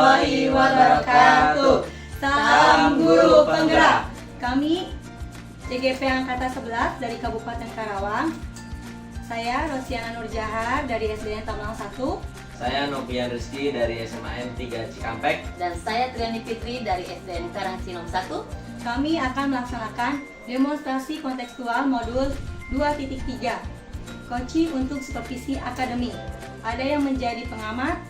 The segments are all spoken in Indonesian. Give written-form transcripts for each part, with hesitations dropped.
warahmatullahi wabarakatuh. Salam guru penggerak. Kami CGP Angkatan 11 dari Kabupaten Karawang. Saya Rosiana Nurjahar dari SDN Tamlang 1. Saya Novian Rizky dari SMA N 3 Cikampek. Dan saya Triani Fitri dari SDN Karangcinom 1. Kami akan melaksanakan demonstrasi kontekstual modul 2.3, coaching untuk supervisi akademik. Ada yang menjadi pengamat,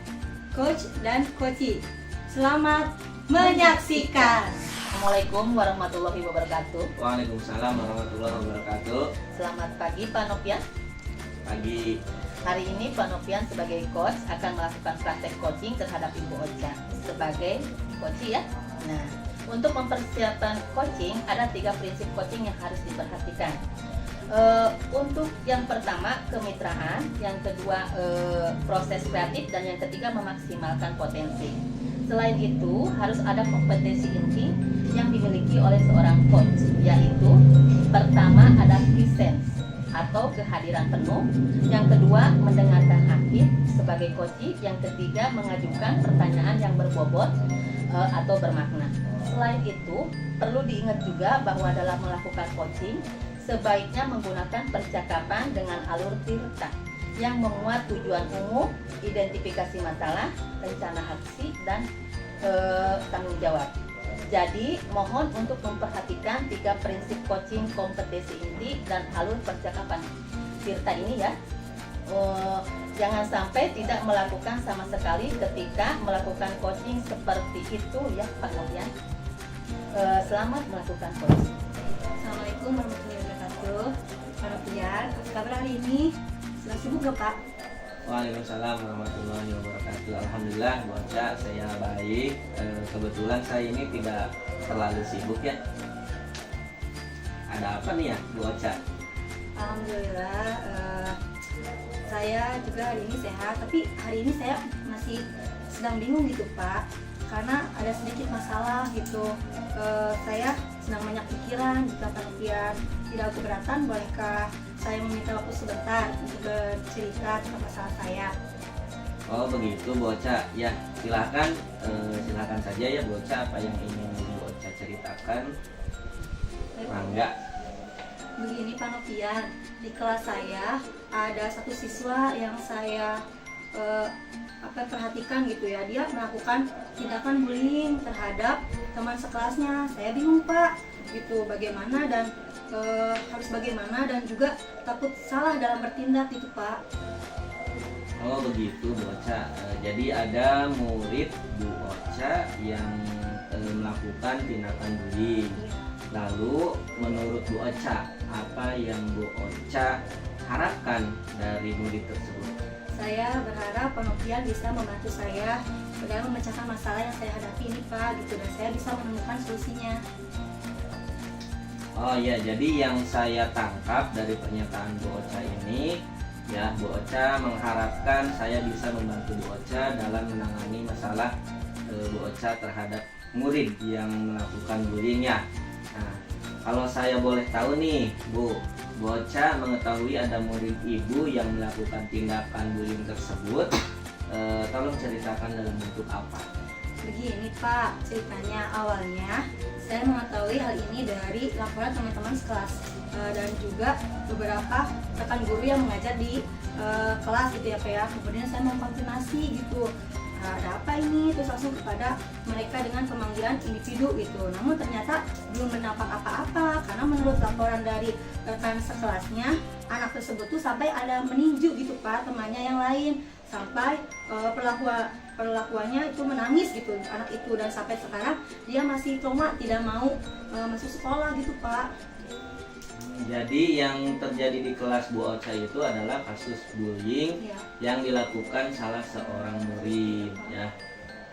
coach, dan coachee. Selamat menyaksikan. Assalamualaikum warahmatullahi wabarakatuh. Waalaikumsalam warahmatullahi wabarakatuh. Selamat pagi Pak Novian. Pagi. Hari ini Pak Novian sebagai coach akan melakukan praktek coaching terhadap Ibu Ocha sebagai coachee ya. Nah, untuk mempersiapkan coaching ada 3 prinsip coaching yang harus diperhatikan. Untuk yang pertama kemitraan, yang kedua proses kreatif, dan yang ketiga memaksimalkan potensi. Selain itu harus ada kompetensi inti yang dimiliki oleh seorang coach, yaitu pertama ada presence atau kehadiran penuh, yang kedua mendengarkan aktif sebagai coachee, yang ketiga mengajukan pertanyaan yang berbobot atau bermakna. Selain itu perlu diingat juga bahwa dalam melakukan coaching sebaiknya menggunakan percakapan dengan alur tirta yang memuat tujuan umum, identifikasi masalah, rencana aksi, dan tanggung jawab. Jadi mohon untuk memperhatikan 3 prinsip coaching kompetensi inti dan alur percakapan tirta ini ya. Jangan sampai tidak melakukan sama sekali ketika melakukan coaching seperti itu ya Pak Novian. Selamat melakukan coaching. Assalamualaikum warahmatullahi wabarakatuh. Pak Novian, apa kabar hari ini? Sedang sibuk gak Pak? Waalaikumsalam warahmatullahi wabarakatuh. Alhamdulillah Bu Ocha, saya baik. Kebetulan saya ini tidak terlalu sibuk ya. Ada apa nih ya Bu Ocha? Alhamdulillah, saya juga hari ini sehat. Tapi hari ini saya masih sedang bingung gitu Pak, karena ada sedikit masalah gitu. Saya sedang banyak pikiran. Jika Pak Novian tidak keberatan, bolehkah saya meminta waktu sebentar untuk bercerita tentang masalah saya? Oh begitu Bu Ocha, ya silahkan saja ya Bu Ocha, apa yang ingin Bu Ocha ceritakan. Mangga. Begini Pak Novian, di kelas saya ada satu siswa yang saya perhatikan gitu ya. Dia melakukan tindakan bullying terhadap teman sekelasnya. Saya bingung Pak, gitu bagaimana dan harus bagaimana, dan juga takut salah dalam bertindak gitu Pak. Oh begitu Bu Ocha. Jadi ada murid Bu Ocha yang melakukan tindakan bullying. Lalu menurut Bu Ocha, apa yang Bu Ocha harapkan dari murid tersebut? Saya berharap Pak Novian bisa membantu saya dalam memecahkan masalah yang saya hadapi ini Pak, gitu, dan saya bisa menemukan solusinya. Oh ya, jadi yang saya tangkap dari pernyataan Bu Ocha ini, ya Bu Ocha mengharapkan saya bisa membantu Bu Ocha dalam menangani masalah Bu Ocha terhadap murid yang melakukan bullyingnya. Nah, kalau saya boleh tahu nih Bu Ocha mengetahui ada murid ibu yang melakukan tindakan bullying tersebut, tolong ceritakan dalam bentuk apa? Begini Pak, ceritanya awalnya saya mengetahui hal ini dari laporan teman-teman sekelas dan juga beberapa rekan guru yang mengajar di kelas gitu ya Pak ya. Kemudian saya mengkonfirmasi gitu, ada apa ini, terus langsung kepada mereka dengan pemanggilan individu gitu. Namun ternyata belum berdampak apa-apa, karena menurut laporan dari rekan sekelasnya, anak tersebut tuh sampai ada meninju gitu Pak temannya yang lain, sampai perlakuannya itu menangis gitu anak itu, dan sampai sekarang dia masih trauma, tidak mau masuk sekolah gitu Pak. Jadi yang terjadi di kelas Bu Ocha itu adalah kasus bullying yang dilakukan salah seorang murid ya,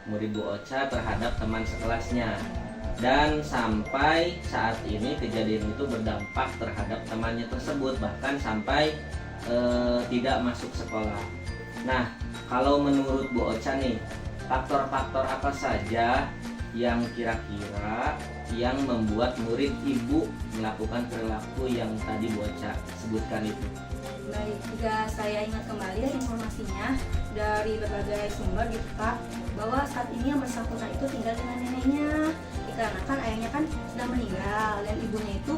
murid Bu Ocha terhadap teman sekelasnya, dan sampai saat ini kejadian itu berdampak terhadap temannya tersebut, bahkan sampai tidak masuk sekolah. Nah, kalau menurut Bu Ocha nih, faktor-faktor apa saja yang kira-kira yang membuat murid ibu melakukan perilaku yang tadi Bu Ocha sebutkan itu? Baik, jika saya ingat kembali ya informasinya dari berbagai sumber gitu Pak, bahwa saat ini yang bersangkutan itu tinggal dengan neneknya, dikarenakan ayahnya kan sudah meninggal dan ibunya itu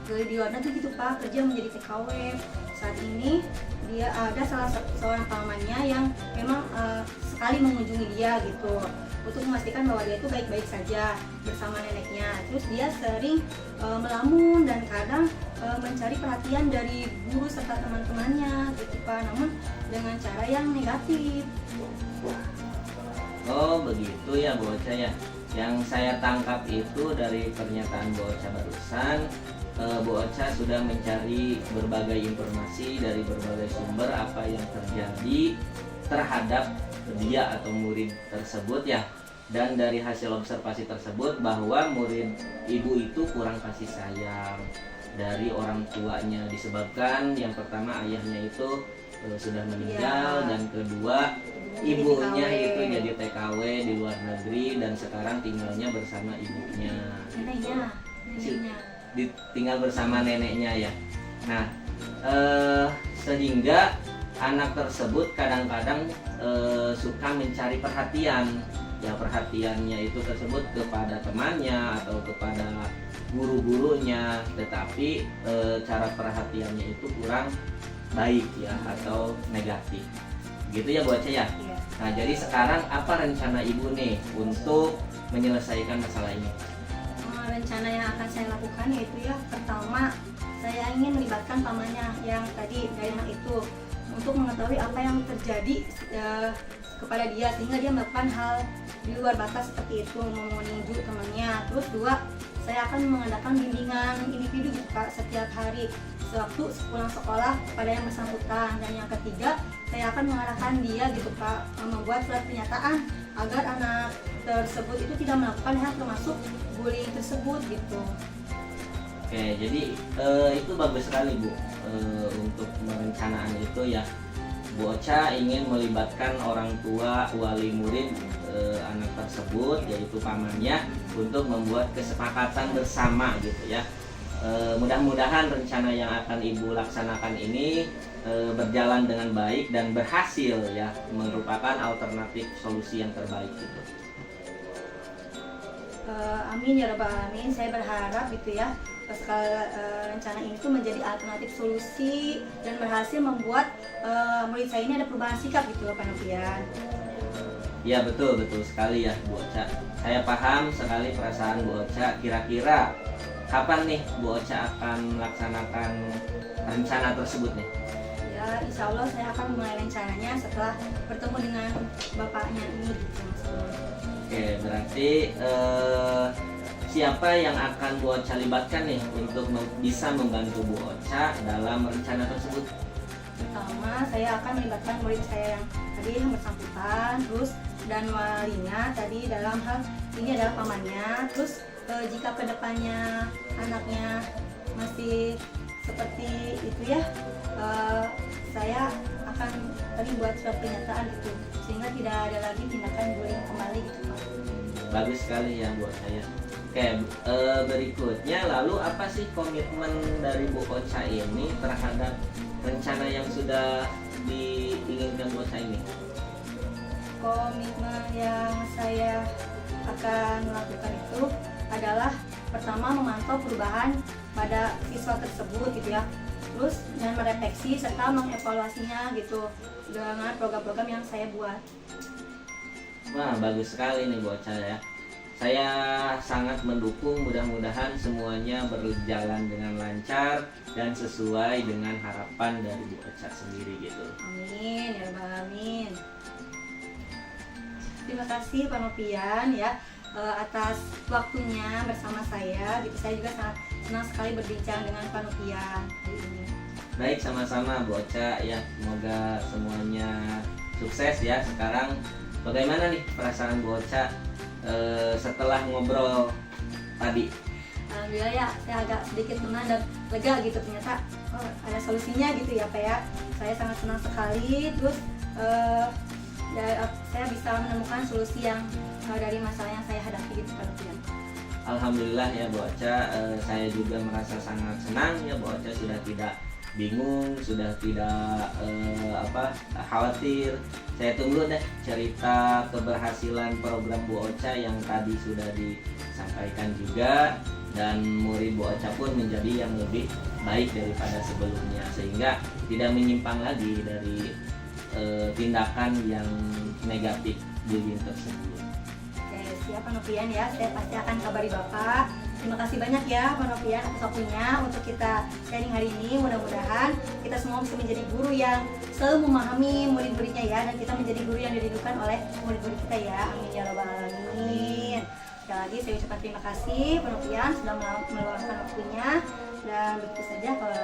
di luar negeri gitu Pak, kerja menjadi TKW. Saat ini dia ada seorang pamannya yang memang sekali mengunjungi dia gitu, untuk memastikan bahwa dia itu baik-baik saja bersama neneknya. Terus dia sering melamun dan kadang mencari perhatian dari guru serta teman-temannya gitu Pak, namun dengan cara yang negatif. Oh begitu ya Bu Ocha ya. Yang saya tangkap itu dari pernyataan Bu Ocha barusan, Bu Ocha sudah mencari berbagai informasi dari berbagai sumber apa yang terjadi terhadap dia atau murid tersebut ya. Dan dari hasil observasi tersebut bahwa murid ibu itu kurang kasih sayang dari orang tuanya, disebabkan yang pertama ayahnya itu sudah meninggal Ya. dan kedua ibunya itu jadi TKW di luar negeri dan sekarang tinggalnya bersama ibunya. Neneknya. Tinggal bersama neneknya ya. Nah, sehingga anak tersebut kadang-kadang suka mencari perhatian. Ya perhatiannya itu tersebut kepada temannya atau kepada guru-gurunya, tetapi cara perhatiannya itu kurang baik ya atau negatif. Gitu ya Bu Ocha ya. Iya. Nah, jadi sekarang apa rencana Ibu nih untuk menyelesaikan masalah ini? Rencana yang akan saya lakukan yaitu ya, pertama saya ingin melibatkan pamannya yang tadi dari anak itu untuk mengetahui apa yang terjadi kepada dia, sehingga dia melakukan hal di luar batas seperti itu, meninju temannya. Terus dua, saya akan mengadakan bimbingan individu gitu Pak setiap hari sewaktu pulang sekolah pada yang bersangkutan. Dan yang ketiga, saya akan mengarahkan dia gitu Pak, membuat surat pernyataan agar anak tersebut itu tidak melakukan hal termasuk bullying tersebut gitu. Oke, jadi itu bagus sekali Bu, untuk merencanaan itu ya. Bu Ocha ingin melibatkan orang tua, wali murid anak tersebut, yaitu pamannya, untuk membuat kesepakatan bersama gitu ya. Mudah-mudahan rencana yang akan Ibu laksanakan ini berjalan dengan baik dan berhasil ya, merupakan alternatif solusi yang terbaik gitu. Amin ya rabbal alamin. Saya berharap gitu ya, rencana ini tuh menjadi alternatif solusi dan berhasil membuat murid saya ini ada perubahan sikap gitu Pak Novian. Ya betul sekali ya Bu Ocha. Saya paham sekali perasaan Bu Ocha. Kira-kira kapan nih Bu Ocha akan melaksanakan rencana tersebut nih? Ya insya Allah saya akan mulai rencananya setelah bertemu dengan bapaknya ini gitu. Oke, berarti siapa yang akan Bu Ocha libatkan nih untuk bisa membantu Bu Ocha dalam rencana tersebut? Pertama, saya akan melibatkan murid saya yang tadi yang bersangkutan, terus dan walinya tadi dalam hal ini adalah pamannya. Terus jika kedepannya anaknya masih seperti itu ya, saya akan tadi buat surat pernyataan gitu, sehingga tidak ada lagi tindakan bullying kembali gitu Pak. Bagus sekali ya Bu Ocha ya. Oke, berikutnya lalu apa sih komitmen dari Bu Ocha ini terhadap rencana yang sudah diinginkan Bu Ocha ini? Komitmen yang saya akan lakukan itu adalah pertama memantau perubahan pada siswa tersebut gitu ya, terus dan merefleksi serta mengevaluasinya gitu dengan program-program yang saya buat. Wah, bagus sekali nih Bu Ocha ya. Saya sangat mendukung, mudah-mudahan semuanya berjalan dengan lancar dan sesuai dengan harapan dari Bu Ocha sendiri gitu. Amin ya rabbal alamin. Terima kasih Pak Novian ya atas waktunya bersama saya gitu. Saya juga sangat senang sekali berbincang dengan Pak Novian hari ini. Baik, sama-sama Bu Ocha ya. Semoga semuanya sukses ya. Sekarang bagaimana nih perasaan Bu Ocha setelah ngobrol tadi? Alhamdulillah ya, saya agak sedikit tenang dan lega gitu, ternyata ada solusinya gitu ya Pak ya. Saya sangat senang sekali, terus saya bisa menemukan solusi yang dari masalah yang saya hadapi gitu Pak Novian. Alhamdulillah ya Bu Ocha, saya juga merasa sangat senang ya Bu Ocha sudah tidak bingung, sudah tidak khawatir, saya tunggu deh cerita keberhasilan program Bu Ocha yang tadi sudah disampaikan juga, dan murid Bu Ocha pun menjadi yang lebih baik daripada sebelumnya, sehingga tidak menyimpang lagi dari tindakan yang negatif bullying tersebut. Oke, siap Pak Novian ya, saya pasti akan kabari Bapak. Terima kasih banyak ya Pak Novian atas waktunya untuk kita sharing hari ini. Mudah-mudahan kita semua bisa menjadi guru yang selalu memahami murid-muridnya ya, dan kita menjadi guru yang dirindukan oleh murid-murid kita ya. Amin ya rabbal alamin. Sekali lagi saya ucapkan terima kasih Pak Novian sudah meluangkan waktunya, dan begitu saja kalau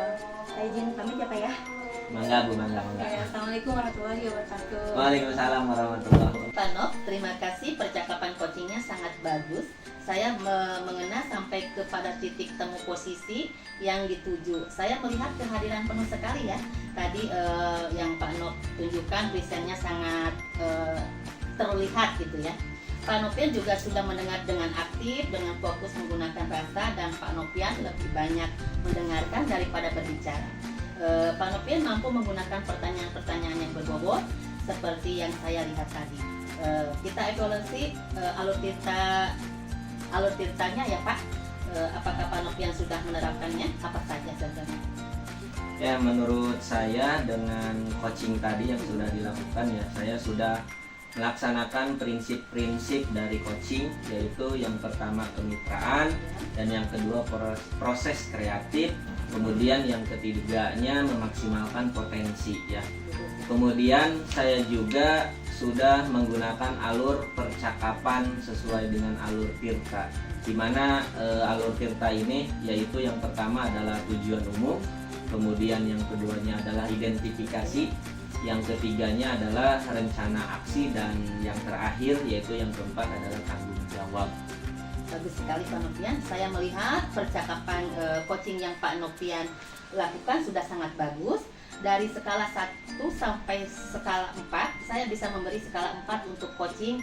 saya izin pamit ya Pak ya. Mangga Bu, mangga. Assalamualaikum warahmatullahi wabarakatuh. Waalaikumsalam warahmatullahi wabarakatuh. Pak Nov, terima kasih, percakapan coachingnya sangat bagus. Saya mengena sampai kepada titik temu posisi yang dituju. Saya melihat kehadiran penuh sekali ya. Tadi yang Pak Nov tunjukkan presentnya sangat terlihat gitu ya. Pak Novian juga sudah mendengar dengan aktif, dengan fokus menggunakan rasa, dan Pak Novian lebih banyak mendengarkan daripada berbicara. Pak Novian mampu menggunakan pertanyaan-pertanyaan yang berbobot seperti yang saya lihat tadi. Kita evaluasi alur tirtanya ya Pak. Apakah Pak Novian sudah menerapkannya? Apa saja contohnya? Ya, menurut saya dengan coaching tadi yang sudah dilakukan ya, saya sudah melaksanakan prinsip-prinsip dari coaching, yaitu yang pertama kemitraan, dan yang kedua proses kreatif, kemudian yang ketiganya memaksimalkan potensi ya. Kemudian saya juga sudah menggunakan alur percakapan sesuai dengan alur tirta, di mana alur tirta ini yaitu yang pertama adalah tujuan umum, kemudian yang keduanya adalah identifikasi, yang ketiganya adalah rencana aksi, dan yang terakhir yaitu yang keempat adalah tanggung jawab. Bagus sekali Pak Novian. Saya melihat percakapan coaching yang Pak Novian lakukan sudah sangat bagus. Dari skala 1 sampai skala 4, saya bisa memberi skala 4 untuk coaching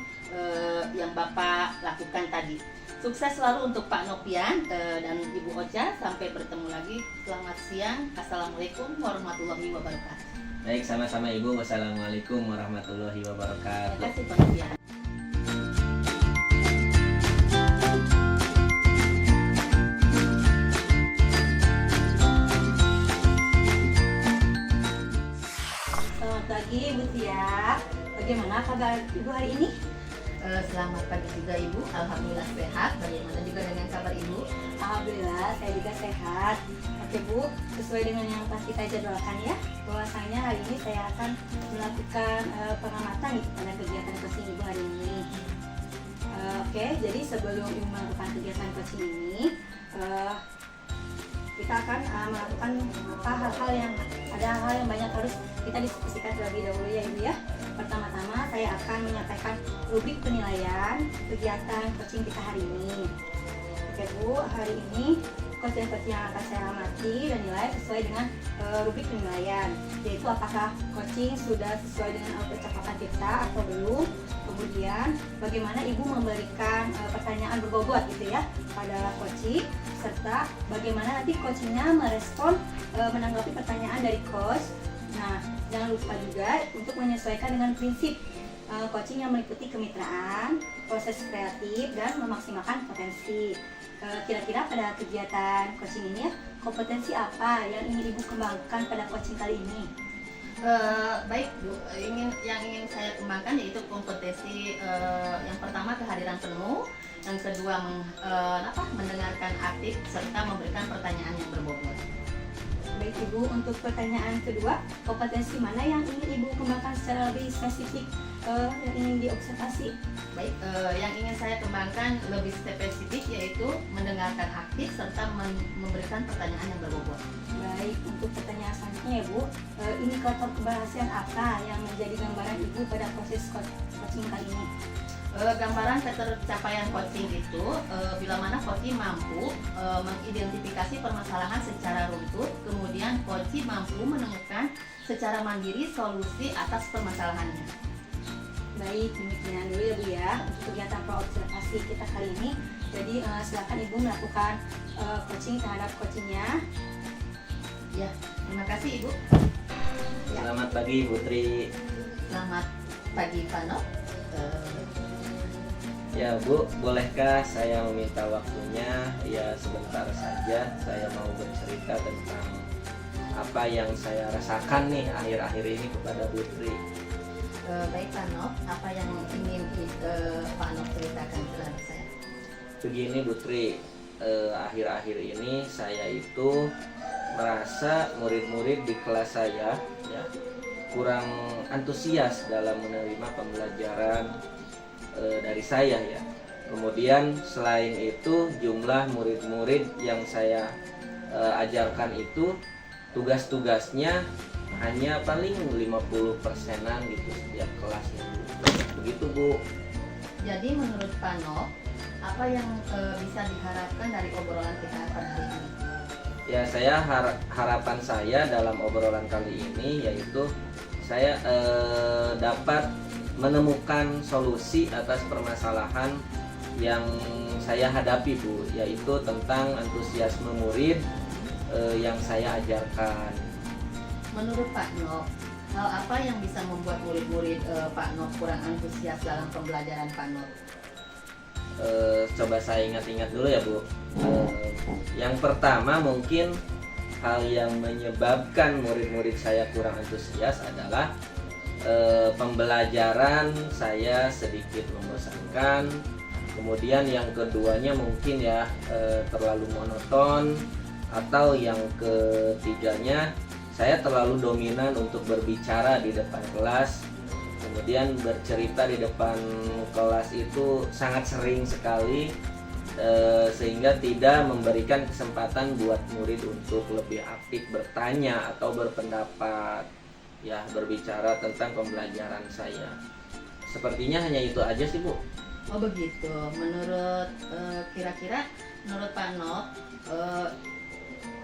yang Bapak lakukan tadi. Sukses selalu untuk Pak Novian dan Ibu Ocha. Sampai bertemu lagi. Selamat siang. Assalamualaikum warahmatullahi wabarakatuh. Baik, sama-sama Ibu. Wassalamualaikum warahmatullahi wabarakatuh. Terima kasih Pak Novian. Selamat pagi Ibu Tia. Bagaimana kabar Ibu hari ini? Selamat pagi juga Ibu. Alhamdulillah sehat. Bagaimana juga dengan kabar Ibu? Alhamdulillah saya juga sehat. Oke Bu, sesuai dengan yang telah kita jadwalkan ya, bahwasanya hari ini saya akan melakukan pengamatan pada kegiatan coaching Ibu hari ini. Oke, jadi sebelum Ibu melakukan kegiatan coaching ini, kita akan melakukan hal-hal yang banyak harus kita diskusikan terlebih dahulu ya Ibu ya. Pertama-tama saya akan menyampaikan rubrik penilaian kegiatan coaching kita hari ini. Oke Bu, hari ini coaching yang akan saya amati dan nilai sesuai dengan rubrik penilaian, yaitu apakah coaching sudah sesuai dengan percakapan kita atau belum. Kemudian bagaimana Ibu memberikan pertanyaan berbobot gitu ya pada coaching, serta bagaimana nanti coachingnya merespon menanggapi pertanyaan dari coach. Nah, jangan lupa juga untuk menyesuaikan dengan prinsip coaching yang meliputi kemitraan, proses kreatif, dan memaksimalkan potensi. Kira-kira pada kegiatan coaching ini ya, kompetensi apa yang ingin Ibu kembangkan pada coaching kali ini? Baik Bu, yang ingin saya kembangkan yaitu kompetensi yang pertama kehadiran penuh, yang kedua mendengarkan aktif, serta memberikan pertanyaan yang berbobot. Baik Ibu, untuk pertanyaan kedua, kompetensi mana yang ingin Ibu kembangkan secara lebih spesifik yang ingin diobservasi? Baik, yang ingin saya kembangkan lebih spesifik yaitu mendengarkan aktif serta memberikan pertanyaan yang berbobot. Baik, untuk pertanyaan selanjutnya ya Bu, indikator keberhasilan apa yang menjadi gambaran Ibu pada proses coaching kali ini? Gambaran ketercapaian coaching itu bila mana coaching mampu mengidentifikasi permasalahan secara runtut, kemudian coaching mampu menemukan secara mandiri solusi atas permasalahannya. Baik, demikian dulu ya Bu ya untuk kegiatan pro-observasi kita kali ini. Jadi silakan Ibu melakukan coaching terhadap coachingnya. Ya, terima kasih Ibu. Ya. Selamat pagi Putri. Selamat pagi Pano. Ya Bu, bolehkah saya meminta waktunya? Ya sebentar saja, saya mau bercerita tentang apa yang saya rasakan nih akhir-akhir ini kepada Putri. Baik Pano, apa yang ingin Pano ceritakan kepada saya? Begini Putri, akhir-akhir ini saya itu merasa murid-murid di kelas saya ya kurang antusias dalam menerima pembelajaran dari saya ya. Kemudian selain itu jumlah murid-murid yang saya ajarkan itu tugas-tugasnya hanya paling 50%-an gitu setiap kelasnya. Begitu Bu. Jadi menurut Pano, apa yang bisa diharapkan dari obrolan kita pada hari ini? Ya harapan saya dalam obrolan kali ini yaitu saya dapat menemukan solusi atas permasalahan yang saya hadapi Bu, yaitu tentang antusiasme murid yang saya ajarkan. Menurut Pak Nok, hal apa yang bisa membuat murid-murid Pak Nok kurang antusias dalam pembelajaran Pak Nok? Coba saya ingat-ingat dulu ya Bu. Yang pertama mungkin hal yang menyebabkan murid-murid saya kurang antusias adalah pembelajaran saya sedikit membosankan. Kemudian yang keduanya mungkin ya terlalu monoton, atau yang ketiganya saya terlalu dominan untuk berbicara di depan kelas. Kemudian bercerita di depan kelas itu sangat sering sekali, sehingga tidak memberikan kesempatan buat murid untuk lebih aktif bertanya atau berpendapat, ya berbicara tentang pembelajaran saya. Sepertinya hanya itu aja sih Bu. Oh begitu. Menurut kira-kira menurut Pak Nok,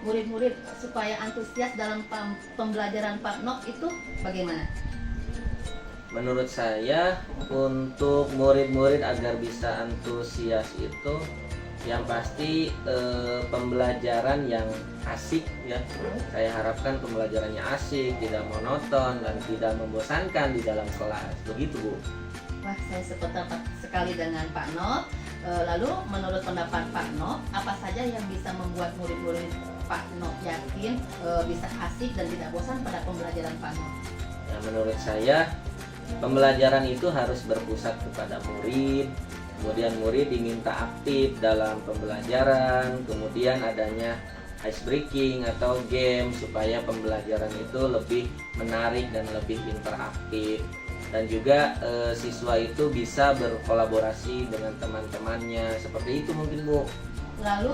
murid-murid supaya antusias dalam pembelajaran Pak Nok itu bagaimana? Menurut saya untuk murid-murid agar bisa antusias itu yang pasti pembelajaran yang asik ya. Saya harapkan pembelajarannya asik, tidak monoton dan tidak membosankan di dalam kelas. Begitu Bu. Wah, saya sependapat sekali dengan Pak Nok. Lalu menurut pendapat Pak Nok, apa saja yang bisa membuat murid-murid Pak Nok yakin bisa asik dan tidak bosan pada pembelajaran Pak Nok? Ya, menurut saya pembelajaran itu harus berpusat kepada murid. Kemudian murid diminta aktif dalam pembelajaran. Kemudian adanya ice breaking atau game supaya pembelajaran itu lebih menarik dan lebih interaktif. Dan juga siswa itu bisa berkolaborasi dengan teman-temannya. Seperti itu mungkin Bu. Lalu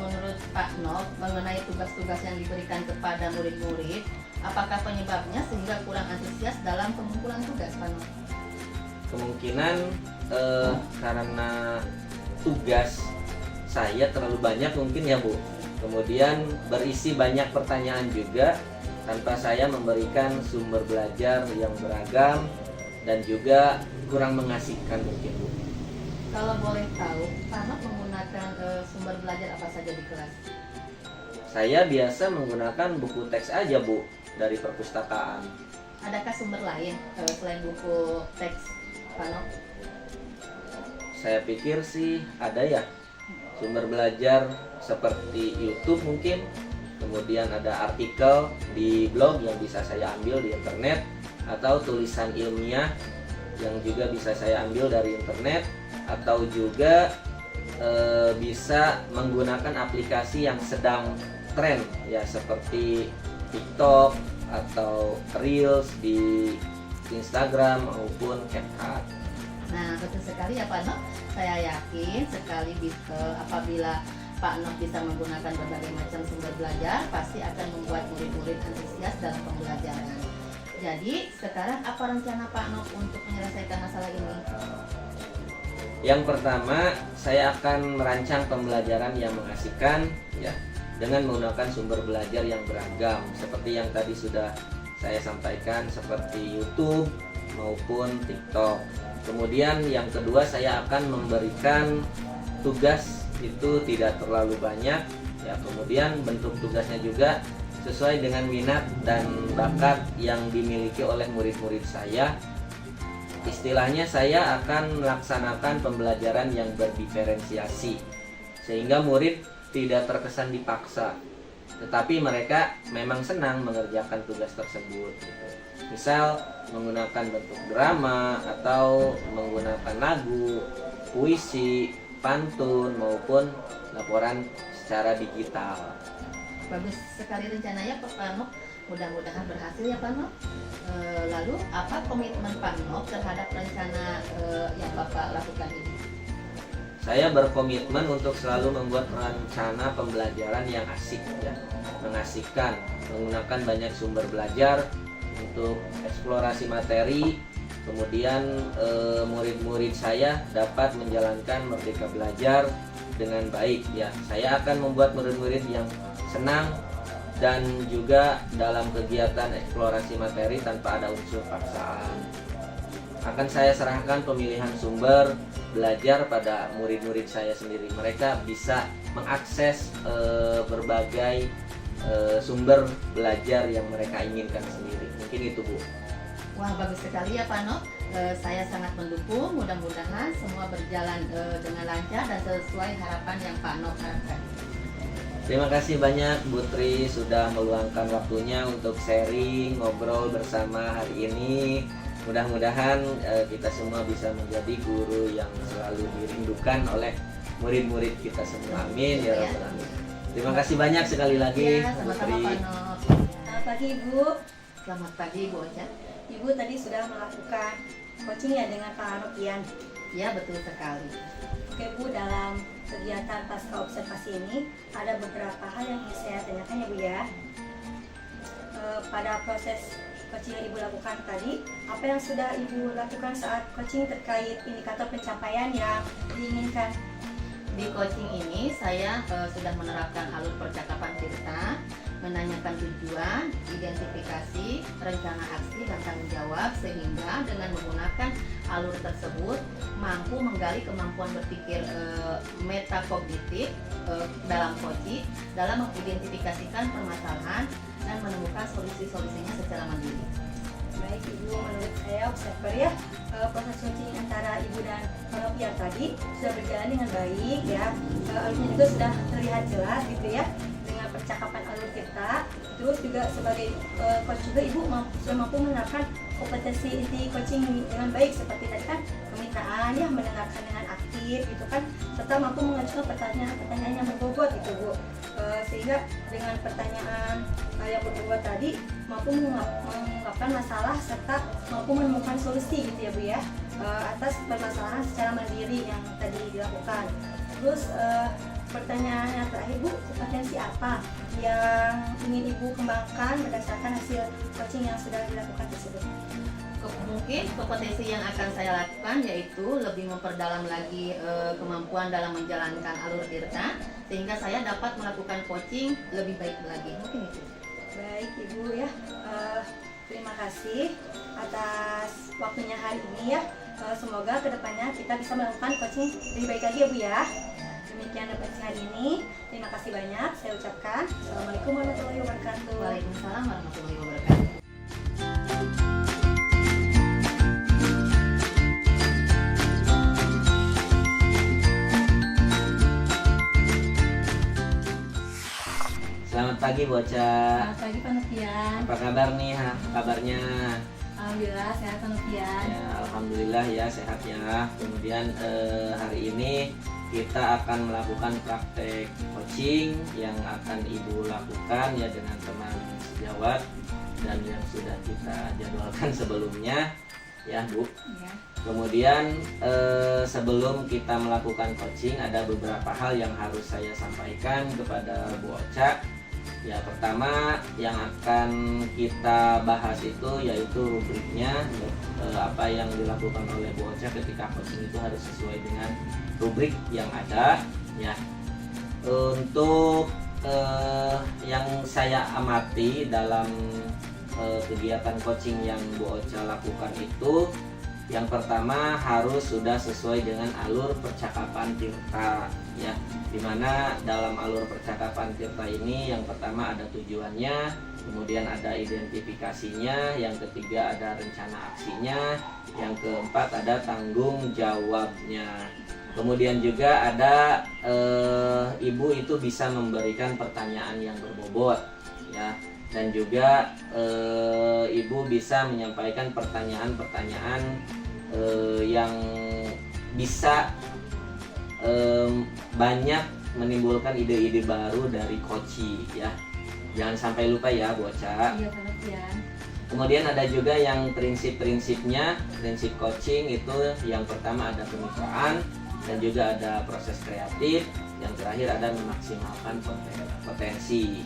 menurut Pak Nok mengenai tugas-tugas yang diberikan kepada murid-murid, apakah penyebabnya sehingga kurang antusias dalam pengumpulan tugas Pak Nok? Kemungkinan karena tugas saya terlalu banyak mungkin ya Bu. Kemudian berisi banyak pertanyaan juga tanpa saya memberikan sumber belajar yang beragam dan juga kurang mengasihkan mungkin Bu. Kalau boleh tahu, Pak Nok menggunakan sumber belajar apa saja di kelas? Saya biasa menggunakan buku teks aja Bu, dari perpustakaan. Adakah sumber lain selain buku teks Pak Nok? Saya pikir sih ada ya, sumber belajar seperti YouTube mungkin. Kemudian ada artikel di blog yang bisa saya ambil di internet, atau tulisan ilmiah yang juga bisa saya ambil dari internet, atau juga bisa menggunakan aplikasi yang sedang tren ya, seperti TikTok atau Reels di Instagram maupun CapCut. Nah, betul sekali ya Pak Nok. Saya yakin sekali apabila Pak Nok bisa menggunakan berbagai macam sumber belajar, pasti akan membuat murid-murid antusias dalam pembelajaran. Jadi, sekarang apa rencana Pak Nok untuk menyelesaikan masalah ini? Yang pertama, saya akan merancang pembelajaran yang mengasihkan ya, dengan menggunakan sumber belajar yang beragam seperti yang tadi sudah saya sampaikan, seperti YouTube maupun TikTok. Kemudian yang kedua, saya akan memberikan tugas itu tidak terlalu banyak ya. Kemudian bentuk tugasnya juga sesuai dengan minat dan bakat yang dimiliki oleh murid-murid saya. Istilahnya saya akan melaksanakan pembelajaran yang berdiferensiasi sehingga murid tidak terkesan dipaksa, tetapi mereka memang senang mengerjakan tugas tersebut gitu. Misal menggunakan bentuk drama atau menggunakan lagu, puisi, pantun maupun laporan secara digital. Bagus sekali rencananya Pak Panop, mudah-mudahan berhasil ya Panop. Lalu apa komitmen Panop terhadap rencana yang Bapak lakukan ini? Saya berkomitmen untuk selalu membuat rencana pembelajaran yang asik ya, mengasihkan, menggunakan banyak sumber belajar untuk eksplorasi materi. Kemudian murid-murid saya dapat menjalankan Merdeka Belajar dengan baik ya. Saya akan membuat murid-murid yang senang dan juga dalam kegiatan eksplorasi materi tanpa ada unsur paksaan. Akan saya serahkan pemilihan sumber belajar pada murid-murid saya sendiri. Mereka bisa mengakses berbagai sumber belajar yang mereka inginkan sendiri. Mungkin itu, Bu. Wah, bagus sekali ya Panop. Saya sangat mendukung, mudah-mudahan semua berjalan dengan lancar dan sesuai harapan yang Panop harapkan. Terima kasih banyak Bu Tri sudah meluangkan waktunya untuk sharing, ngobrol bersama hari ini. Mudah-mudahan kita semua bisa menjadi guru yang selalu dirindukan oleh murid-murid kita semua. Amin ya rabbal alamin. Terima kasih banyak sekali lagi Ya, Bu sama-sama Tri. Panop. Selamat pagi Ibu. Selamat pagi Bu Ocha. Ibu tadi sudah melakukan coaching ya dengan Pak Nopian. Ya, betul sekali. Oke Bu, dalam kegiatan pasca observasi ini ada beberapa hal yang ingin saya tanyakan ya Bu ya. Pada proses coaching yang Ibu lakukan tadi, apa yang sudah Ibu lakukan saat coaching terkait indikator pencapaian yang diinginkan? Di coaching ini saya sudah menerapkan alur percakapan cerita, menanyakan tujuan, identifikasi, rencana aksi dan tanggung jawab, sehingga dengan menggunakan alur tersebut mampu menggali kemampuan berpikir metakognitif dalam coaching, dalam mengidentifikasikan permasalahan dan menemukan solusi-solusinya secara mandiri. Baik Ibu, menurut saya observer ya, proses coaching antara Ibu dan Nopian tadi sudah berjalan dengan baik ya. Alurnya juga sudah terlihat jelas gitu ya, dengan percakapan alur kita. Terus juga sebagai coach juga Ibu sudah mampu menerapkan kompetensi inti coaching dengan baik, seperti tadi kan kemitraan ya, mendengarkan dengan aktif gitu kan, serta mampu mengajukan pertanyaan-pertanyaan yang berbobot gitu Bu. Sehingga dengan pertanyaan yang berbobot tadi mampu mengungkapkan masalah serta mampu menemukan solusi gitu ya Bu ya, atas permasalahan secara mandiri yang tadi dilakukan. Terus pertanyaan yang terakhir Bu, kompetensi apa yang ingin Ibu kembangkan berdasarkan hasil coaching yang sudah dilakukan tersebut? Mungkin kompetensi yang akan saya lakukan yaitu lebih memperdalam lagi kemampuan dalam menjalankan alur tirta, sehingga saya dapat melakukan coaching lebih baik lagi. Mungkin itu. Baik Ibu ya, terima kasih atas waktunya hari ini ya. Semoga kedepannya kita bisa melakukan coaching lebih baik lagi ya Bu ya. Demikian refleksi hari ini. Terima kasih banyak saya ucapkan. Assalamualaikum warahmatullahi wabarakatuh. Waalaikumsalam warahmatullahi wabarakatuh. Selamat pagi Boca. Selamat pagi Pak Nopian. Apa kabar nih? Kabarnya? Alhamdulillah sehat Pak Nopian. Ya, alhamdulillah ya sehat ya. Kemudian hari ini kita akan melakukan praktek coaching yang akan Ibu lakukan ya dengan teman sejawat dan yang sudah kita jadwalkan sebelumnya ya Bu. Ya. Kemudian sebelum kita melakukan coaching ada beberapa hal yang harus saya sampaikan kepada Bu Ocha. Ya, pertama yang akan kita bahas itu yaitu rubriknya, apa yang dilakukan oleh Bu Ocha ketika coaching itu harus sesuai dengan rubrik yang ada ya. Untuk yang saya amati dalam kegiatan coaching yang Bu Ocha lakukan itu Yang pertama harus sudah sesuai dengan alur percakapan Tirta ya. Dimana dalam alur percakapan Tirta ini yang pertama ada tujuannya, kemudian ada identifikasinya, yang ketiga ada rencana aksinya, yang keempat ada tanggung jawabnya. Kemudian juga ada ibu itu bisa memberikan pertanyaan yang berbobot ya, dan juga ibu bisa menyampaikan pertanyaan-pertanyaan yang bisa banyak menimbulkan ide-ide baru dari Koci ya. Jangan sampai lupa ya Bu Ocha. Iya Pak Nopian. Kemudian ada juga yang prinsip-prinsipnya, prinsip coaching itu yang pertama ada kemitraan, dan juga ada proses kreatif, yang terakhir ada memaksimalkan potensi.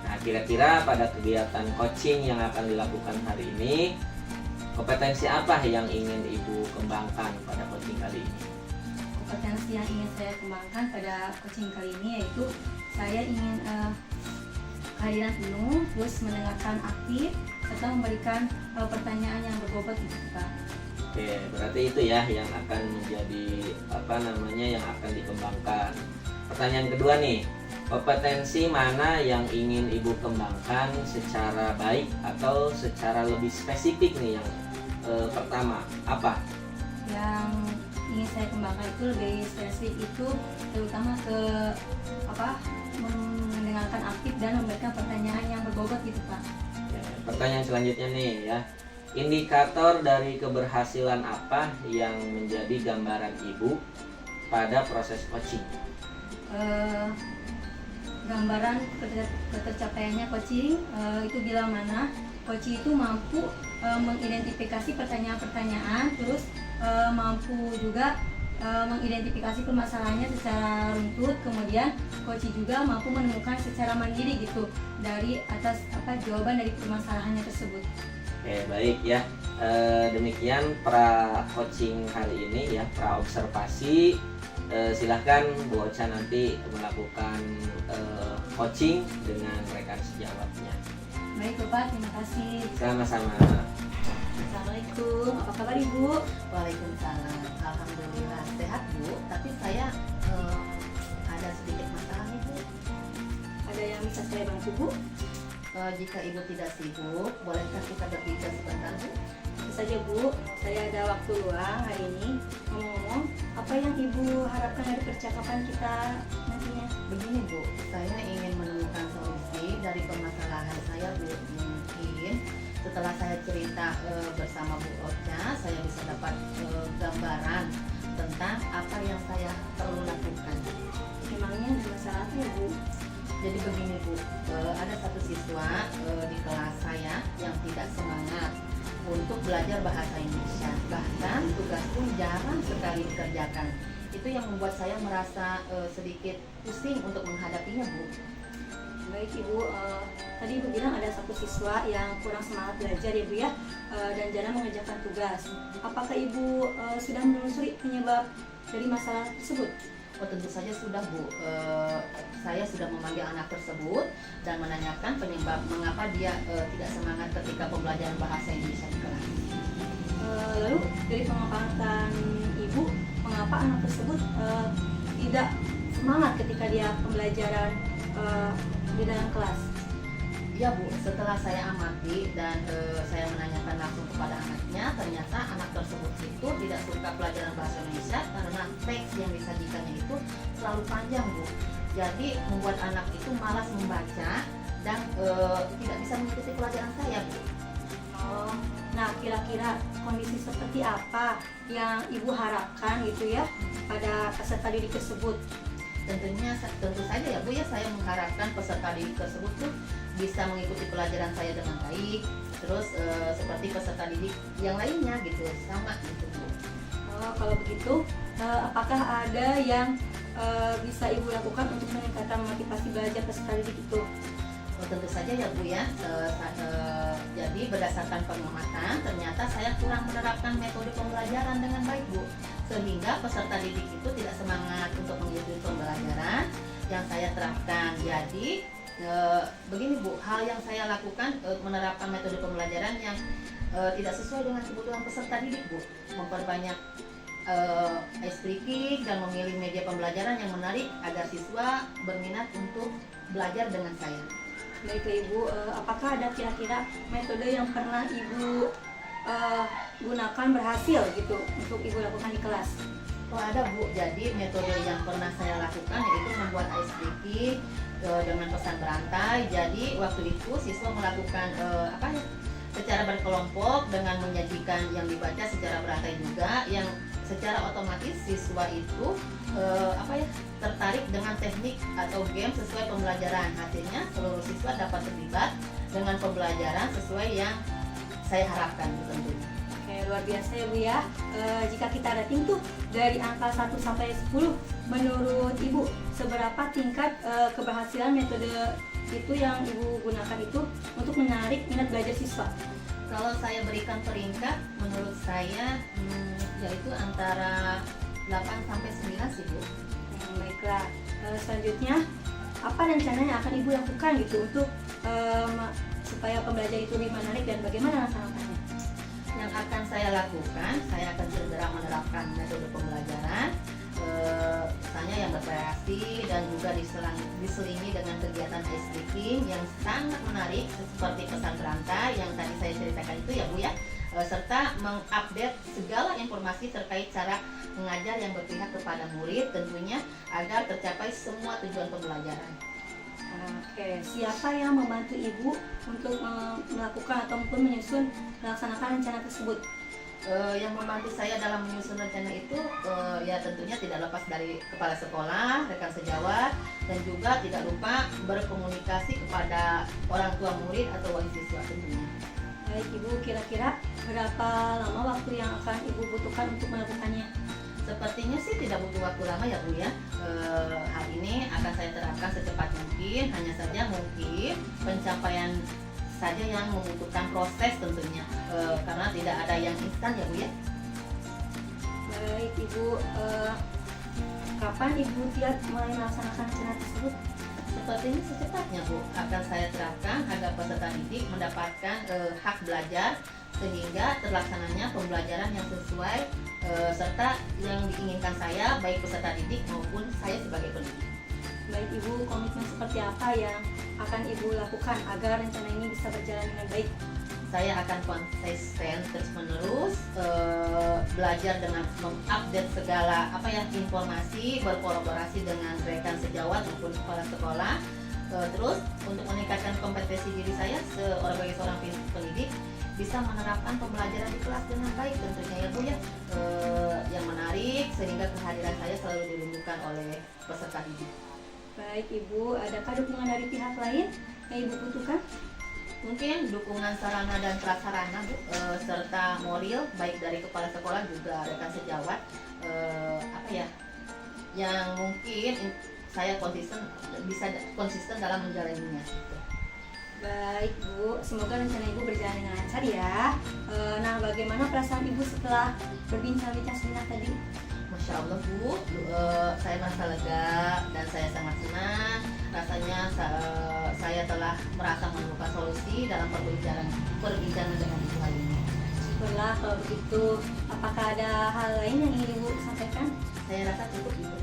Nah, kira-kira pada kegiatan coaching yang akan dilakukan hari ini, kompetensi apa yang ingin Ibu kembangkan pada coaching kali ini? Kompetensi yang ingin saya kembangkan pada coaching kali ini yaitu saya ingin kehadiran penuh, terus mendengarkan aktif, serta memberikan pertanyaan yang berbobot gitu Pak. Oke, berarti itu ya yang akan menjadi yang akan dikembangkan. Pertanyaan kedua nih, kompetensi mana yang ingin Ibu kembangkan secara baik atau secara lebih spesifik nih yang pertama apa? Yang ingin saya kembangkan itu lebih spesifik itu terutama ke mendengarkan aktif dan memberikan pertanyaan yang berbobot gitu Pak. Oke, pertanyaan selanjutnya nih ya. Indikator dari keberhasilan apa yang menjadi gambaran Ibu pada proses coaching? Gambaran ketercapaiannya coaching itu bila mana coach itu mampu mengidentifikasi pertanyaan-pertanyaan, terus mampu juga mengidentifikasi permasalahannya secara runtut, kemudian coach juga mampu menemukan secara mandiri gitu dari atas jawaban dari permasalahannya tersebut. Oke, baik ya. Demikian pra coaching hari ini ya, pra observasi. Silahkan Bu Ocha nanti melakukan coaching dengan rekan sejawatnya. Baik Bapak, terima kasih. Sama-sama. Assalamualaikum, apa kabar Ibu? Waalaikumsalam. Alhamdulillah sehat Bu, tapi saya ada sedikit masalah nih Bu. Ada yang bisa saya bantu Bu? Jika Ibu tidak sibuk, bolehkah kita berbicara sebentar Bu? Tentu saja Bu, saya ada waktu luang hari ini. Ngomong-ngomong, apa yang Ibu harapkan dari percakapan kita nantinya? Begini Bu, saya ingin menemukan solusi dari permasalahan saya Bu. Mungkin setelah saya cerita bersama Bu Ocha, saya bisa dapat gambaran tentang apa yang saya perlu lakukan. Emangnya ada masalah apa ya Bu? Jadi begini Bu, ada satu siswa di kelas saya yang tidak semangat untuk belajar bahasa Indonesia. Bahkan tugas pun jarang sekali dikerjakan. Itu yang membuat saya merasa sedikit pusing untuk menghadapinya Bu. Baik Ibu, tadi Ibu bilang ada satu siswa yang kurang semangat belajar ya Bu ya, dan jarang mengerjakan tugas. Apakah Ibu sudah menelusuri penyebab dari masalah tersebut? Oh tentu saja sudah Bu, saya sudah memanggil anak tersebut dan menanyakan penyebab mengapa dia tidak semangat ketika pembelajaran bahasa Indonesia di kelas. Lalu dari pengamatan Ibu, mengapa anak tersebut tidak semangat ketika dia pembelajaran di dalam kelas? Ya Bu, setelah saya amati dan saya menanyakan langsung kepada anaknya, ternyata anak tersebut itu tidak suka pelajaran bahasa Indonesia karena teks yang disajikannya itu selalu panjang Bu. Jadi membuat anak itu malas membaca dan tidak bisa mengikuti pelajaran saya Bu. Oh, nah kira-kira kondisi seperti apa yang Ibu harapkan gitu ya pada peserta didik tersebut? Tentu saja ya Bu ya, saya mengharapkan peserta didik tersebut tuh bisa mengikuti pelajaran saya dengan baik, terus seperti peserta didik yang lainnya gitu, sama gitu Bu. Oh, kalau begitu, apakah ada yang bisa Ibu lakukan untuk meningkatkan motivasi belajar peserta didik itu? Oh, tentu saja ya Bu ya. Jadi berdasarkan pengamatan, ternyata saya kurang menerapkan metode pembelajaran dengan baik Bu, sehingga peserta didik itu tidak semangat untuk mengikuti pembelajaran yang saya terapkan. Jadi begini Bu, hal yang saya lakukan menerapkan metode pembelajaran yang tidak sesuai dengan kebutuhan peserta didik, Bu. Memperbanyak ice breaking dan memilih media pembelajaran yang menarik agar siswa berminat untuk belajar dengan saya. Baiklah Ibu, apakah ada kira-kira metode yang pernah Ibu gunakan berhasil gitu untuk Ibu lakukan di kelas? Oh ada Bu, jadi metode yang pernah saya lakukan yaitu membuat ice breaking dengan pesan berantai. Jadi waktu itu siswa melakukan secara berkelompok dengan menyajikan yang dibaca secara berantai juga, yang secara otomatis siswa itu tertarik dengan teknik atau game sesuai pembelajaran. Hasilnya seluruh siswa dapat terlibat dengan pembelajaran sesuai yang saya harapkan tentunya. Oke, luar biasa ya Bu ya. Jika kita rating tuh dari angka 1 sampai 10, menurut Ibu seberapa tingkat keberhasilan metode itu yang Ibu gunakan itu untuk menarik minat belajar siswa? Kalau saya berikan peringkat, menurut saya yaitu antara 8 sampai 9 sih Bu. Baiklah, selanjutnya apa rencana yang akan Ibu lakukan gitu untuk supaya pembelajar itu lebih menarik dan bagaimana laksanakannya? Yang akan saya lakukan, saya akan segera menerapkan metode pembelajaran misalnya yang bervariasi dan juga diselingi dengan kegiatan ice breaking yang sangat menarik seperti pesan berantai yang tadi saya ceritakan itu ya Bu ya, serta mengupdate segala informasi terkait cara mengajar yang berpihak kepada murid tentunya agar tercapai semua tujuan pembelajaran. Oke, siapa yang membantu Ibu untuk melakukan ataupun menyusun melaksanakan rencana tersebut? Yang membantu saya dalam menyusun rencana itu ya tentunya tidak lepas dari kepala sekolah, rekan sejawat, dan juga tidak lupa berkomunikasi kepada orang tua murid atau wali siswa tentunya. Baik Ibu, kira-kira berapa lama waktu yang akan Ibu butuhkan untuk melakukannya? Sepertinya sih tidak butuh waktu lama ya Bu ya. Hal ini akan saya terapkan secepat mungkin, hanya saja mungkin pencapaian saja yang membutuhkan proses tentunya, karena tidak ada yang instan ya Bu ya. Baik Ibu, kapan Ibu Tiat mulai melaksanakan rencana tersebut? Sepertinya secepatnya Bu, akan saya terapkan agar peserta didik mendapatkan hak belajar sehingga terlaksananya pembelajaran yang sesuai serta yang diinginkan saya baik peserta didik maupun saya sebagai pendidik. Baik Ibu, komitmen seperti apa yang akan Ibu lakukan agar rencana ini bisa berjalan dengan baik? Saya akan konsisten terus-menerus belajar dengan mengupdate segala informasi, berkolaborasi dengan rekan sejawat maupun kepala sekolah. Terus untuk meningkatkan kompetensi diri saya sebagai seorang pendidik bisa menerapkan pembelajaran di kelas dengan baik tentunya ya Bu ya, yang menarik sehingga kehadiran saya selalu dirindukan oleh peserta didik. Baik Ibu, adakah dukungan dari pihak lain yang Ibu butuhkan? Mungkin dukungan sarana dan prasarana Bu, serta moral baik dari kepala sekolah juga rekan sejawat, yang mungkin saya bisa konsisten dalam menjalaninya. Baik Bu, semoga rencana Ibu berjalan dengan lancar ya. Nah, bagaimana perasaan Ibu setelah berbincang-bincang sebentar tadi? Masya Allah Bu, saya merasa lega dan saya sangat senang. Rasanya saya telah merasa menemukan solusi dalam perbincangan dengan Ibu hari ini. Syukurlah kalau begitu. Apakah ada hal lain yang ingin Ibu sampaikan? Saya rasa cukup Ibu.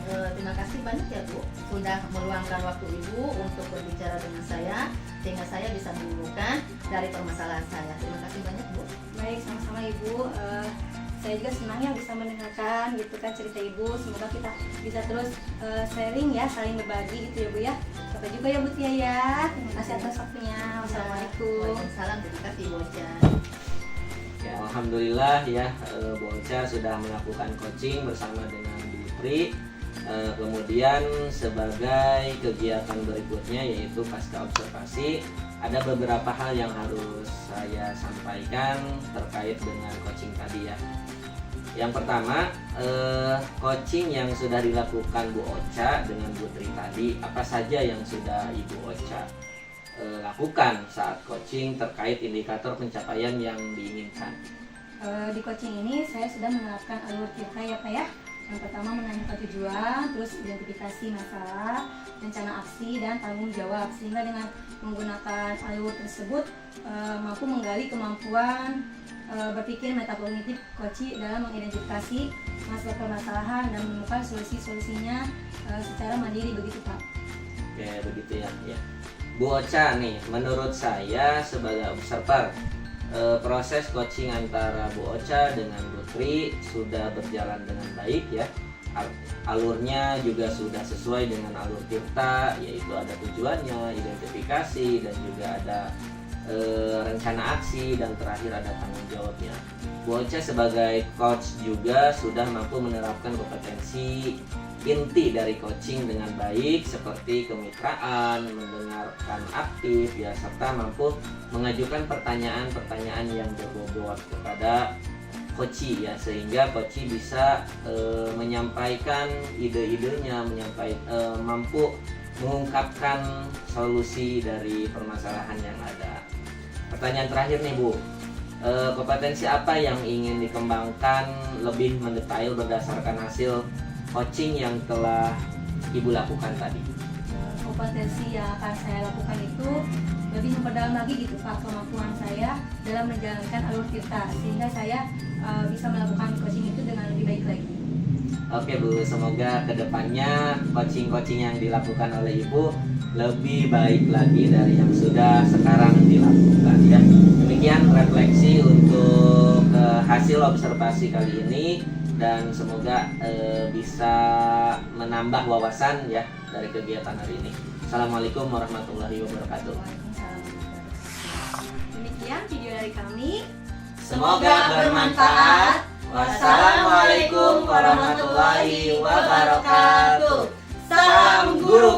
Terima kasih banyak ya Bu, sudah meluangkan waktu Ibu untuk berbicara dengan saya sehingga saya bisa menemukan dari permasalahan saya. Terima kasih banyak Bu. Baik, sama-sama Ibu. Saya juga senang ya bisa mendengarkan gitu kan cerita Ibu. Semoga kita bisa terus sharing ya, saling berbagi gitu ya Bu ya. Sampai juga ya Bu Tia ya. Terima kasih atas waktunya. Wassalamualaikum. Waalaikumsalam. Terima kasih Bu Ocha. Ya, alhamdulillah ya, Bu Ocha sudah melakukan coaching bersama dengan Bu Pri. Kemudian sebagai kegiatan berikutnya yaitu pasca observasi, ada beberapa hal yang harus saya sampaikan terkait dengan coaching tadi ya. Yang pertama, coaching yang sudah dilakukan Bu Ocha dengan Bu Tri tadi, apa saja yang sudah Ibu Ocha lakukan saat coaching terkait indikator pencapaian yang diinginkan? Di coaching ini saya sudah menerapkan alur kita ya Pak ya. Yang pertama menanyakan tujuan, terus identifikasi masalah, rencana aksi, dan tanggung jawab. Sehingga dengan menggunakan alur tersebut mampu menggali kemampuan berpikir metakognitif Koci dalam mengidentifikasi masalah permasalahan dan menemukan solusi-solusinya secara mandiri, begitu Pak. Oke, begitu ya. Bu Ocha nih, menurut saya sebagai observer, proses coaching antara Bu Ocha dengan Bu Tri sudah berjalan dengan baik ya. Alurnya juga sudah sesuai dengan alur Tirta, yaitu ada tujuannya, identifikasi, dan juga ada rencana aksi, dan terakhir ada tanggung jawabnya. Bu Ocha sebagai coach juga sudah mampu menerapkan kompetensi inti dari coaching dengan baik, seperti kemitraan, mendengarkan aktif ya, serta mampu mengajukan pertanyaan-pertanyaan yang berbobot kepada coach ya, sehingga coach bisa menyampaikan ide-idenya, mampu mengungkapkan solusi dari permasalahan yang ada. Pertanyaan terakhir nih Bu, kompetensi apa yang ingin dikembangkan lebih mendetail berdasarkan hasil coaching yang telah Ibu lakukan tadi? Kompetensi yang akan saya lakukan itu lebih memperdalam lagi gitu Pak, kemampuan saya dalam menjalankan alur Tirta, sehingga saya bisa melakukan coaching itu dengan lebih baik lagi. Oke Bu, semoga kedepannya coaching-coaching yang dilakukan oleh Ibu lebih baik lagi dari yang sudah sekarang dilakukan ya. Demikian refleksi untuk hasil observasi kali ini, dan semoga bisa menambah wawasan ya dari kegiatan hari ini. Assalamualaikum warahmatullahi wabarakatuh. Waalaikumsalam warahmatullahi wabarakatuh. Demikian video dari kami. Semoga bermanfaat. Wassalamualaikum warahmatullahi wabarakatuh. Salam guru.